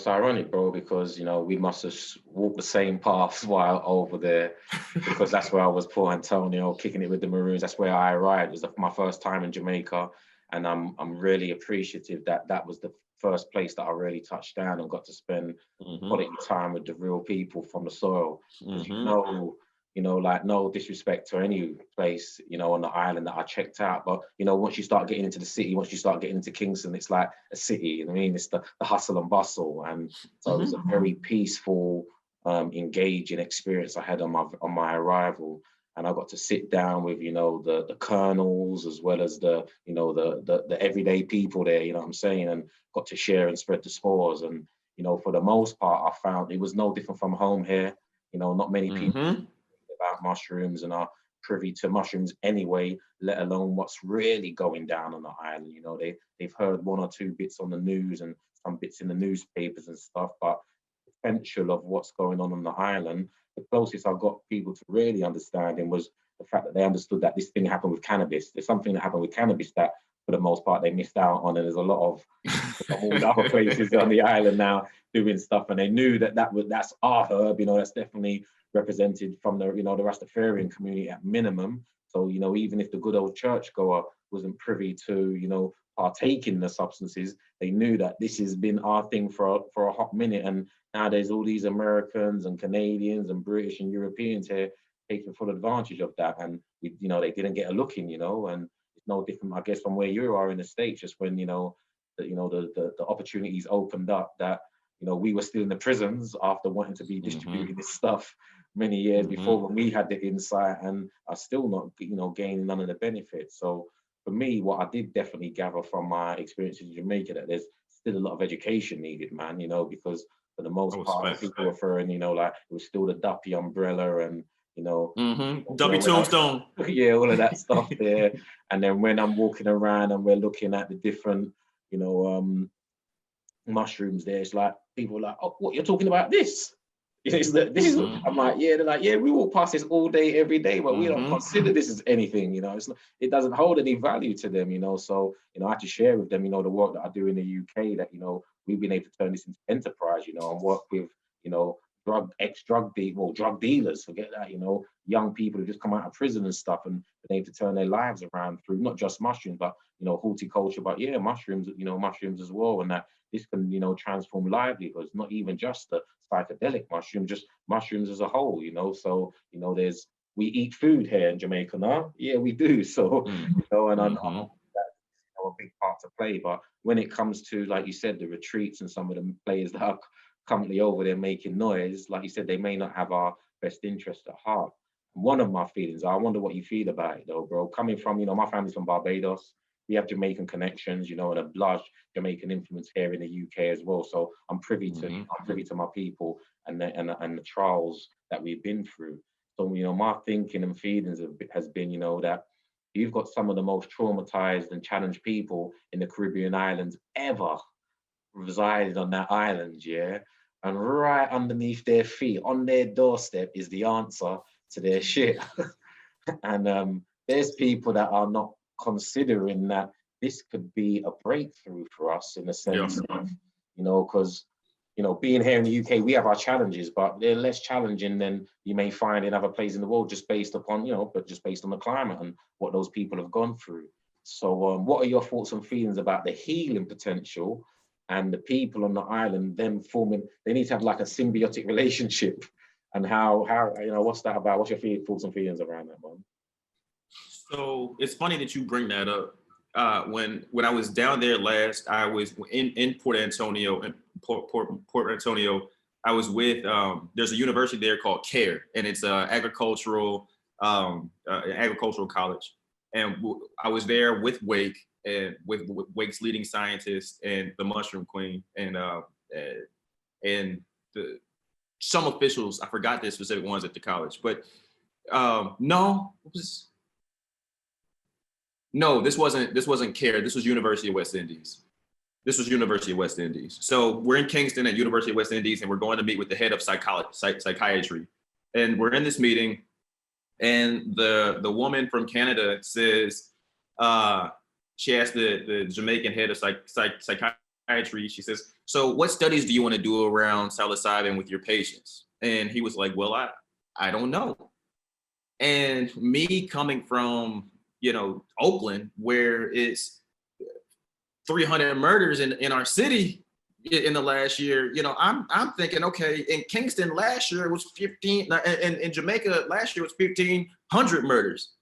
it's ironic, bro, because, we must have walked the same paths while over there, because that's where I was, Poor Antonio, kicking it with the Maroons. That's where I arrived. It was my first time in Jamaica. And I'm really appreciative that that was the first place that I really touched down and got to spend quality time with the real people from the soil. Because like, no disrespect to any place, on the island that I checked out. But, once you start getting into the city, once you start getting into Kingston, it's like a city, you know what I mean? It's the hustle and bustle. And so it was a very peaceful, engaging experience I had on my arrival. And I got to sit down with, the colonels, as well as the everyday people there, you know what I'm saying? And got to share and spread the spores. And, for the most part, I found it was no different from home here. Not many people about mushrooms and are privy to mushrooms anyway, let alone what's really going down on the island. They've heard one or two bits on the news and some bits in the newspapers and stuff, but the potential of what's going on the island, the closest I got people to really understanding was the fact that they understood that this thing happened with cannabis. There's something that happened with cannabis that, for the most part, they missed out on, and there's a lot of all the other places on the island now doing stuff, and they knew that's our herb. That's definitely represented from the the Rastafarian community at minimum. So even if the good old churchgoer wasn't privy to partake in the substances, they knew that this has been our thing for a hot minute. And now there's all these Americans and Canadians and British and Europeans here taking full advantage of that, and they didn't get a look in, and it's no different, I guess, from where you are in the States. Just when the opportunities opened up, that we were still in the prisons after wanting to be distributing this stuff many years before, when we had the insight, and are still not gaining none of the benefits. So for me, what I did definitely gather from my experiences in Jamaica, that there's still a lot of education needed, man, because for the most part, people referring, like it was still the Duppy umbrella and Duppy Tombstone. Yeah, all of that stuff there. And then when I'm walking around and we're looking at the different, mushrooms there, it's like people are like, oh, what, you're talking about this? I'm like, yeah. They're like, yeah, we walk past this all day, every day, but we don't consider this as anything, it doesn't hold any value to them, So, I had to share with them, the work that I do in the UK, that, we've been able to turn this into enterprise, and work with, drug dealers, forget that, young people who just come out of prison and stuff, and been able to turn their lives around through not just mushrooms, but, horticulture, but yeah, mushrooms as well. And that this can, transform livelihoods, not even just the psychedelic mushroom, just mushrooms as a whole, So, we eat food here in Jamaica now. Yeah, we do. So, and I know that's a big part to play. But when it comes to, like you said, the retreats and some of the players that are currently over there making noise, like you said, they may not have our best interest at heart. One of my feelings, I wonder what you feel about it though, bro. Coming from, my family's from Barbados. We have Jamaican connections, and a large Jamaican influence here in the UK as well. So I'm privy to my people and the trials that we've been through. So my thinking and feelings has been, that you've got some of the most traumatized and challenged people in the Caribbean islands ever resided on that island, yeah. And right underneath their feet, on their doorstep, is the answer to their shit. And there's people that are not considering that this could be a breakthrough for us, in a sense of, because, being here in the UK, we have our challenges, but they're less challenging than you may find in other places in the world, just based upon, but just based on the climate and what those people have gone through. So what are your thoughts and feelings about the healing potential and the people on the island, them forming, they need to have like a symbiotic relationship, and how what's that about? What's your thoughts and feelings around that, man? So it's funny that you bring that up. When I was down there last, I was in Port Antonio, Port Antonio. I was with there's a university there called CARE, and it's agricultural college. And I was there with Wake, and with Wake's leading scientist and the Mushroom Queen, and some officials. I forgot the specific ones at the college, but this wasn't CARE. This was University of West Indies. So we're in Kingston at University of West Indies, and we're going to meet with the head of psychiatry. And we're in this meeting, and the woman from Canada says, she asked the Jamaican head of psychiatry, she says, so what studies do you want to do around psilocybin with your patients? And he was like, well, I don't know. And me coming from, Oakland, where it's 300 murders in our city in the last year, I'm thinking, okay, in Kingston last year it was 15, and in Jamaica last year was 1,500 murders.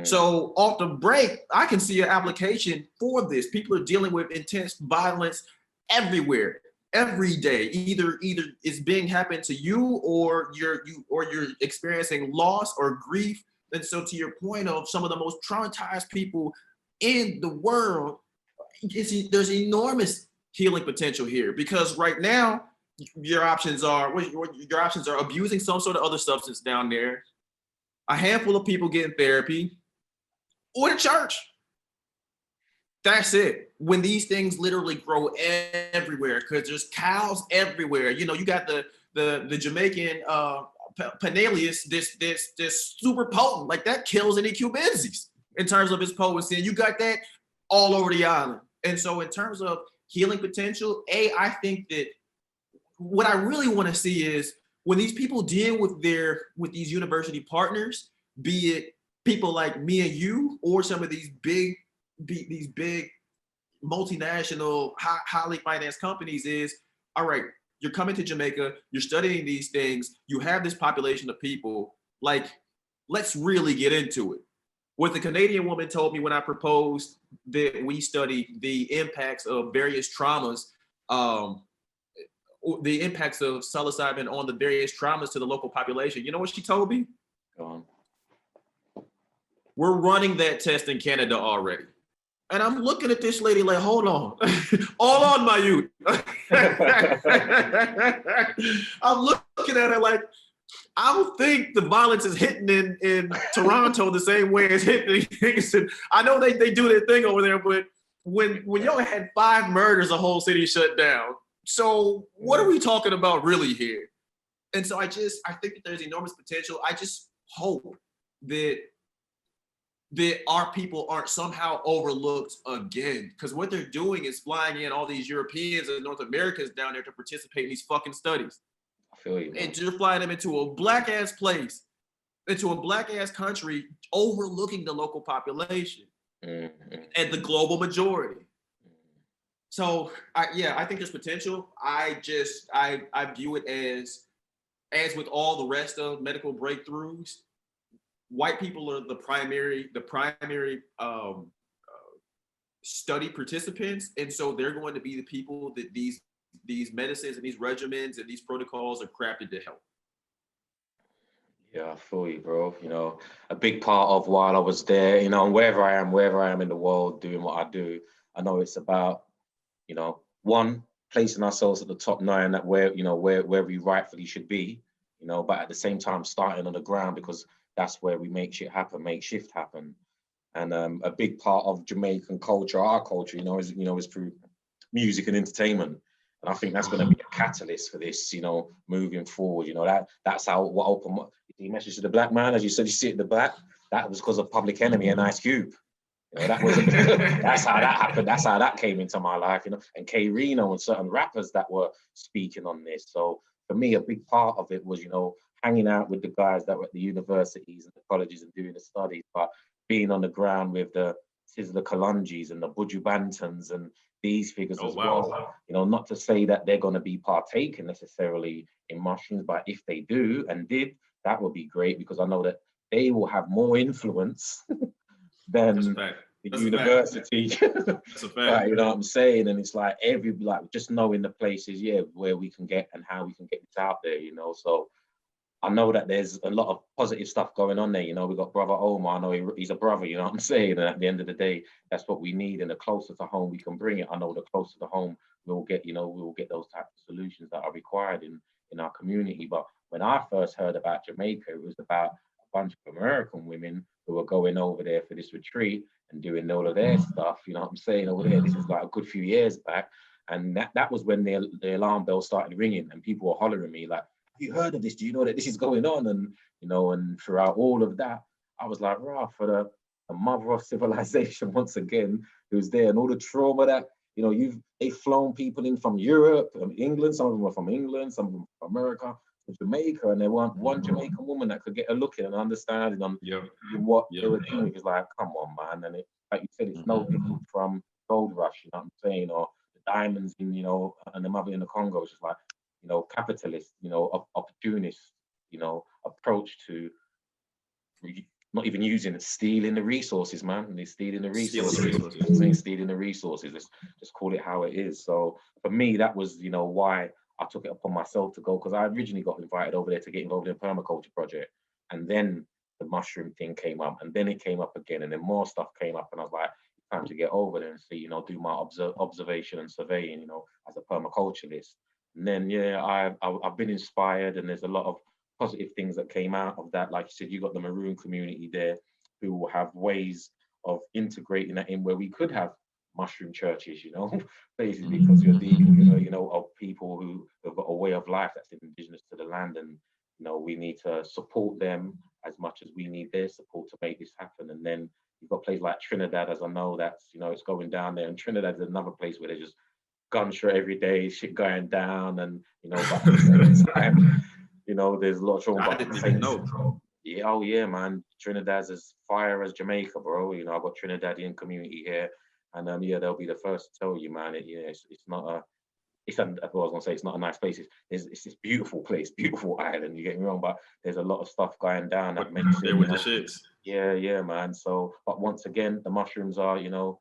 So off the break, I can see an application for this. People are dealing with intense violence everywhere, every day. Either it's being happened to you, or you're experiencing loss or grief. And so, to your point of some of the most traumatized people in the world, there's enormous healing potential here, because right now your options are abusing some sort of other substance down there, a handful of people getting therapy, or the church. That's it. When these things literally grow everywhere, because there's cows everywhere. You got the Jamaican Panalius, this super potent, like that kills any cubensis in terms of its potency, and you got that all over the island. And so in terms of healing potential, I think that what I really want to see is when these people deal with these university partners, be it people like me and you, or some of these big multinational, highly financed companies, is, all right, you're coming to Jamaica, you're studying these things, you have this population of people, like, let's really get into it. What the Canadian woman told me when I proposed that we study the impacts of various traumas, the impacts of psilocybin on the various traumas to the local population, you know what she told me? Go on. We're running that test in Canada already. And I'm looking at this lady like, hold on, all on my youth. I'm looking at her like, I don't think the violence is hitting in Toronto the same way it's hitting in Kingston. I know they do their thing over there, but when y'all had 5 murders, the whole city shut down. So what are we talking about really here? And so I think that there's enormous potential. I just hope that our people aren't somehow overlooked again, because what they're doing is flying in all these Europeans and North Americans down there to participate in these fucking studies. I feel you, man. And you're flying them into a black ass place, into a black ass country, overlooking the local population and the global majority. So I think there's potential. I view it as with all the rest of medical breakthroughs, white people are the primary study participants, and so they're going to be the people that these medicines and these regimens and these protocols are crafted to help. Yeah, I feel you, bro. A big part of while I was there, and wherever I am in the world doing what I do, I know it's about, one, placing ourselves at the top, knowing that where we rightfully should be, but at the same time starting on the ground, because that's where we make shift happen. And a big part of Jamaican culture, our culture, is through music and entertainment. And I think that's going to be a catalyst for this, moving forward. That's how what opened the message to the black man, as you said, you see it in the back. That was because of Public Enemy and Ice Cube. That was that's how that happened. That's how that came into my life. And K Reno and certain rappers that were speaking on this. So for me, a big part of it was, hanging out with the guys that were at the universities and the colleges and doing the studies, but being on the ground with the Kalunjis and the Buju Bantans and these figures as well. Not to say that they're going to be partaking necessarily in mushrooms, but if they do and did, that would be great, because I know that they will have more influence than the university. That's a fact. You know what I'm saying? And it's like just knowing the places, where we can get and how we can get this out there, So I know that there's a lot of positive stuff going on there. We've got Brother Omar. I know he's a brother, you know what I'm saying? And at the end of the day, that's what we need. And the closer to home we can bring it, I know the closer to home we'll get, we'll get those types of solutions that are required in our community. But when I first heard about Jamaica, it was about a bunch of American women who were going over there for this retreat and doing all of their stuff, you know what I'm saying, over there. This is like a good few years back. And that was when the alarm bell started ringing and people were hollering at me like, have you heard of this? Do you know that this is going on? And, and throughout all of that, I was like, rah, for the mother of civilization, once again, who's there, and all the trauma that You know, they've flown people in from Europe, England. Some of them are from England, some of them from America, to Jamaica, and they want one Jamaican woman that could get a look in and understanding on what they were doing. It's like, come on, man. And like you said, it's no different from gold rush. You know what I'm saying? Or the diamonds in, you know, and the mother in the Congo. It's just like, you know, capitalist, you know, opportunist, you know, approach to not even using it, stealing the resources, man. And they're stealing the resources. Stealing the resources. Let's just call it how it is. So for me, that was, you know, why I took it upon myself to go, because I originally got invited over there to get involved in a permaculture project. And then the mushroom thing came up, and then it came up again, and then more stuff came up. And I was like, time to get over there and see, you know, do my observation and surveying, you know, as a permaculturalist. And then, yeah, I've been inspired, and there's a lot of positive things that came out of that. Like you said, you got the maroon community there who will have ways of integrating that in, where we could have mushroom churches, you know, basically, because you're dealing with, you know, of people who have got a way of life that's indigenous to the land, and you know, we need to support them as much as we need their support to make this happen. And then you've got places like Trinidad, as I know that's, you know, it's going down there, and Trinidad is another place where they just gunshot every day, shit going down, and you know, but at the same time, you know, there's a lot of trouble. I didn't even know. Yeah, oh yeah, man. Trinidad's as fire as Jamaica, bro. You know, I've got Trinidadian community here, and yeah, they'll be the first to tell you, man. It's not a, I was gonna say it's not a nice place. It's this beautiful place, beautiful island. You get me wrong, but there's a lot of stuff going down that makes it. With the shits. Yeah, man. So, but once again, the mushrooms are, you know,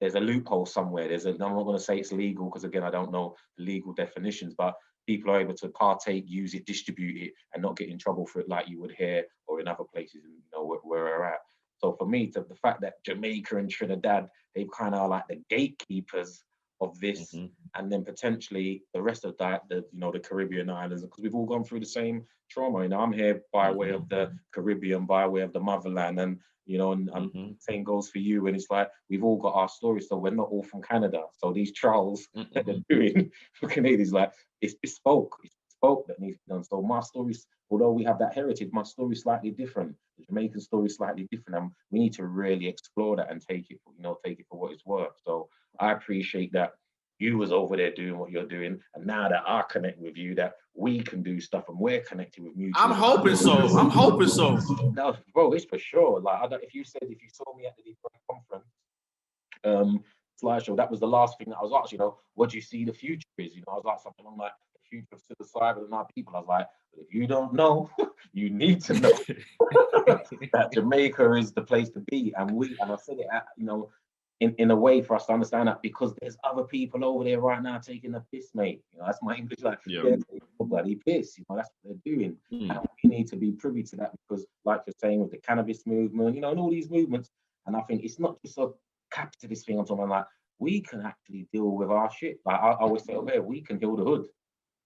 there's a loophole somewhere. I'm not going to say it's legal, because again, I don't know the legal definitions, but people are able to partake, use it, distribute it, and not get in trouble for it like you would here or in other places, you know, where we're at. So for me, the fact that Jamaica and Trinidad, they kind of are like the gatekeepers of this, and then potentially the rest of that, you know, the Caribbean islands, because we've all gone through the same trauma. You know, I'm here by way of the Caribbean, by way of the motherland, and you know, and same goes for you. And it's like we've all got our stories, so we're not all from Canada. So these trials that they're doing for Canadians, like it's bespoke that needs to be done. So my stories, although we have that heritage, my story is slightly different. The Jamaican story is slightly different, and we need to really explore that and take it, you know, take it for what it's worth. So I appreciate that you was over there doing what you're doing, and now that I connect with you, that we can do stuff and we're connected with mutual. I'm hoping so. No, bro, it's for sure. Like, if you saw me at the conference, slideshow, that was the last thing that I was asking, you know, what do you see the future is? You know, I was like something along like the future of psilocybin and our people. I was like, but if you don't know, you need to know that Jamaica is the place to be. And I said it, you know, in a way for us to understand that, because there's other people over there right now taking a piss, mate. You know, that's my English, like, they're taking a bloody piss. You know, that's what they're doing. And we need to be privy to that, because like you're saying with the cannabis movement, you know, and all these movements, and I think it's not just a capitalist thing. I'm talking about, like, we can actually deal with our shit. Like I always say, okay, we can heal the hood.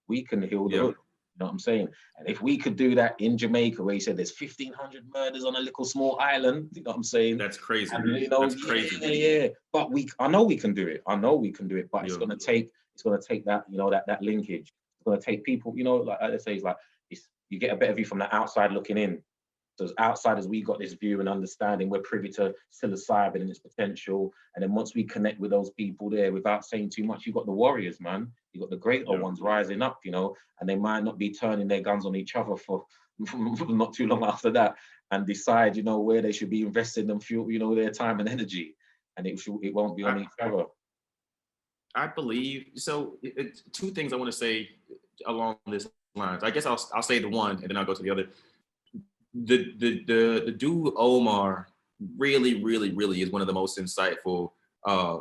We can heal the hood. You know what I'm saying? And if we could do that in Jamaica, where you said there's 1,500 murders on a little small island, you know what I'm saying? That's crazy. And, you know, that's crazy. Yeah. But I know we can do it. But it's gonna take that, you know, that linkage. It's gonna take people, you know, like I say, you get a better view from the outside looking in. So as outsiders, we got this view and understanding. We're privy to psilocybin and its potential. And then once we connect with those people there, without saying too much, you've got the warriors, man. You've got the greater ones rising up, you know, and they might not be turning their guns on each other for not too long after that, and decide, you know, where they should be investing them fuel, you know, their time and energy, and it won't be on each other. I believe so. Two things I want to say along this lines. I guess I'll say the one, and then I'll go to the other. The dude Omar really is one of the most insightful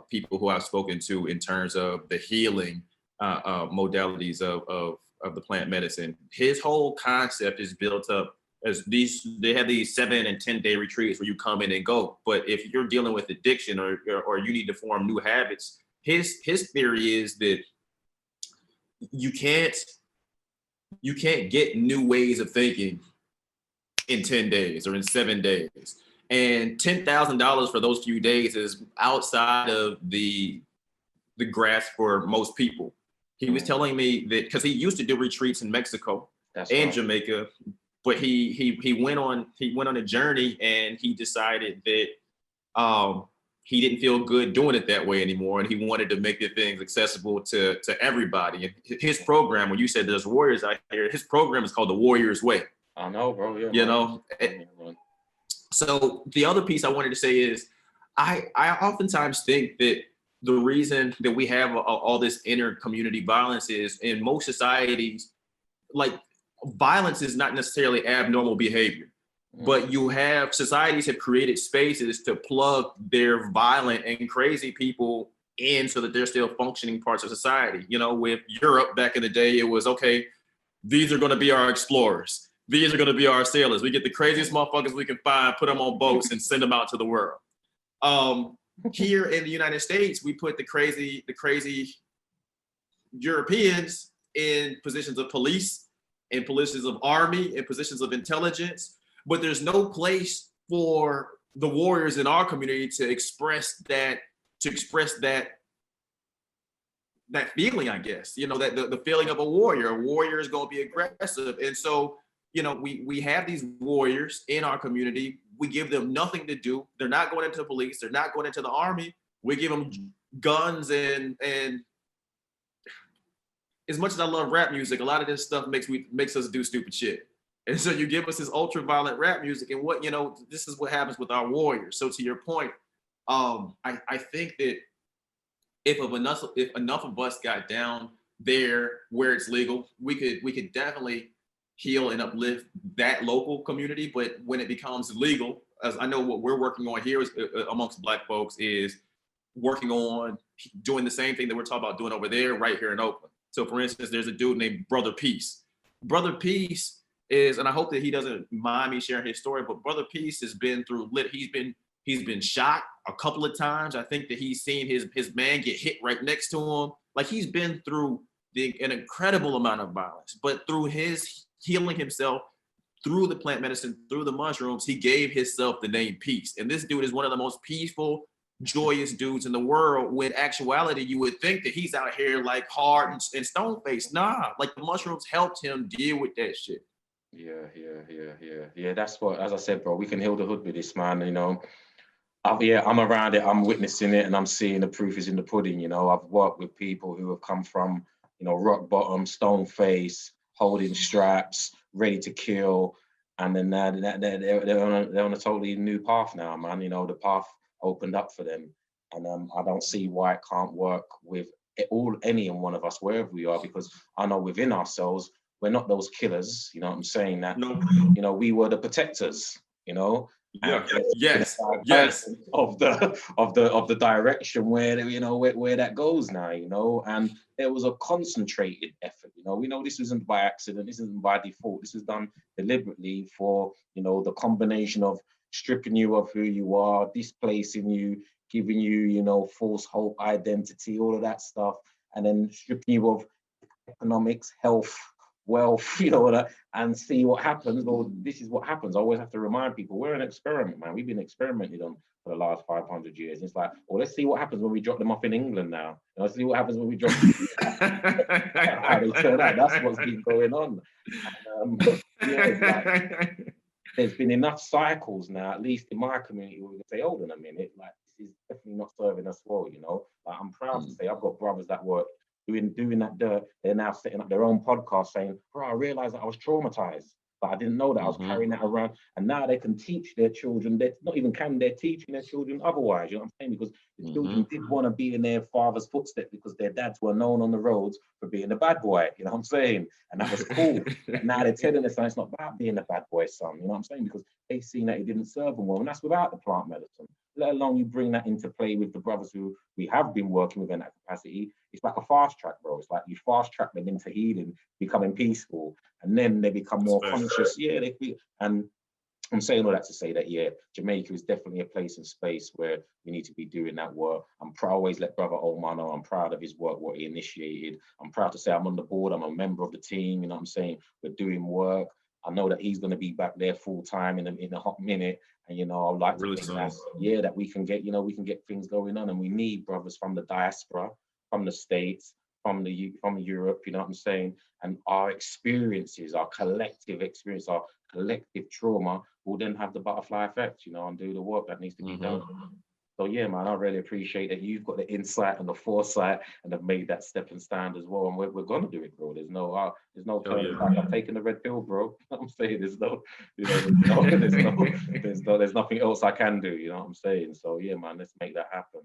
people who I've spoken to in terms of the healing modalities of the plant medicine. His whole concept is built up as they have these 7 and 10 day retreats where you come in and go. But if you're dealing with addiction or you need to form new habits, his theory is that you can't get new ways of thinking in 10 days or in 7 days. And $10,000 for those few days is outside of the grasp for most people. He was telling me that, because he used to do retreats in Mexico and Jamaica, but he went on a journey, and he decided that he didn't feel good doing it that way anymore, and he wanted to make the things accessible to everybody. And his program, when you said there's warriors out here, his program is called the Warrior's Way. I know, bro. Yeah, you man. know. So the other piece I wanted to say is, I oftentimes think that the reason that we have all this inner community violence is, in most societies, like, violence is not necessarily abnormal behavior. But you have societies have created spaces to plug their violent and crazy people in so that they're still functioning parts of society. You know, with Europe back in the day, it was, okay, these are going to be our explorers. These are going to be our sailors. We get the craziest motherfuckers we can find, put them on boats, and send them out to the world. Here in the United States, we put the crazy Europeans in positions of police, in positions of army, in positions of intelligence. But there's no place for the warriors in our community to express that feeling, I guess. You know, that the feeling of a warrior. A warrior is going to be aggressive. And so, you know, we have these warriors in our community. We give them nothing to do. They're not going into the police. They're not going into the army. We give them guns, and as much as I love rap music, a lot of this stuff makes us do stupid shit. And so you give us this ultra violent rap music, and what, you know, this is what happens with our warriors. So to your point, I think that if enough of us got down there where it's legal, we could definitely heal and uplift that local community. But when it becomes legal, as I know what we're working on here is, amongst Black folks, is working on doing the same thing that we're talking about doing over there right here in Oakland. So for instance, there's a dude named Brother Peace. Brother Peace is, and I hope that he doesn't mind me sharing his story, but Brother Peace has been through he's been shot a couple of times. I think that he's seen his man get hit right next to him. Like, he's been through an incredible amount of violence, but through his healing himself, through the plant medicine, through the mushrooms, he gave himself the name Peace. And this dude is one of the most peaceful, joyous dudes in the world, when actuality, you would think that he's out here like hard and stone-faced. Nah, like, the mushrooms helped him deal with that shit. Yeah. That's what, as I said, bro, we can heal the hood with this, man. You know, I'm around it, I'm witnessing it, and I'm seeing the proof is in the pudding. You know, I've worked with people who have come from, you know, rock bottom, stone face, holding straps, ready to kill, and then they're on a totally new path now, man. You know, the path opened up for them, and I don't see why it can't work with any and one of us, wherever we are, because I know within ourselves, we're not those killers, you know what I'm saying? That, no. You know, we were the protectors, you know? Yeah. Yes. Of the direction where, you know, where that goes now, you know? And there was a concentrated effort, you know? We know this isn't by accident, this isn't by default, this is done deliberately for, you know, the combination of stripping you of who you are, displacing you, giving you, you know, false hope, identity, all of that stuff, and then stripping you of economics, health, wealth, you know, and see what happens. Or this is what happens. I always have to remind people, we're an experiment, man. We've been experimented on for the last 500 years. It's like, well, let's see what happens when we drop them off in England now. You know, let's see what happens when we drop how they turn out. That's what's been going on. There's been enough cycles now, at least in my community, where we can say, hold on a minute, like, this is definitely not serving us well, you know. Like, I'm proud to say I've got brothers that work doing that dirt. They're now setting up their own podcast saying, bro, I realized that I was traumatized, but I didn't know that I was carrying that around. And now they can teach their children. They're not even they're teaching their children otherwise, you know what I'm saying? Because the children did want to be in their father's footsteps because their dads were known on the roads for being a bad boy, you know what I'm saying? And that was cool. Now they're telling their son it's not about being a bad boy son, you know what I'm saying? Because they've seen that it didn't serve them well, and that's without the plant medicine. Let alone you bring that into play with the brothers who we have been working with in that capacity. It's like a fast track, bro. It's like you fast track them into healing, becoming peaceful, and then they become more conscious. Yeah, and I'm saying all that to say that, yeah, Jamaica is definitely a place and space where we need to be doing that work. I always let Brother Omar know I'm proud of his work, what he initiated. I'm proud to say I'm on the board. I'm a member of the team. You know what I'm saying? We're doing work. I know that he's going to be back there full time in a hot minute. And, you know, I'd like to think that we can get, you know, we can get things going on. And we need brothers from the diaspora, from the States, from Europe, you know what I'm saying? And our experiences, our collective experience, our collective trauma will then have the butterfly effect, you know, and do the work that needs to be done. So yeah, man, I really appreciate that you've got the insight and the foresight and have made that step and stand as well. And we're gonna do it, bro. There's no Hell turning yeah. back. I'm taking the red pill, bro. I'm saying there's no, you know, there's nothing else I can do. You know what I'm saying? So yeah, man, let's make that happen.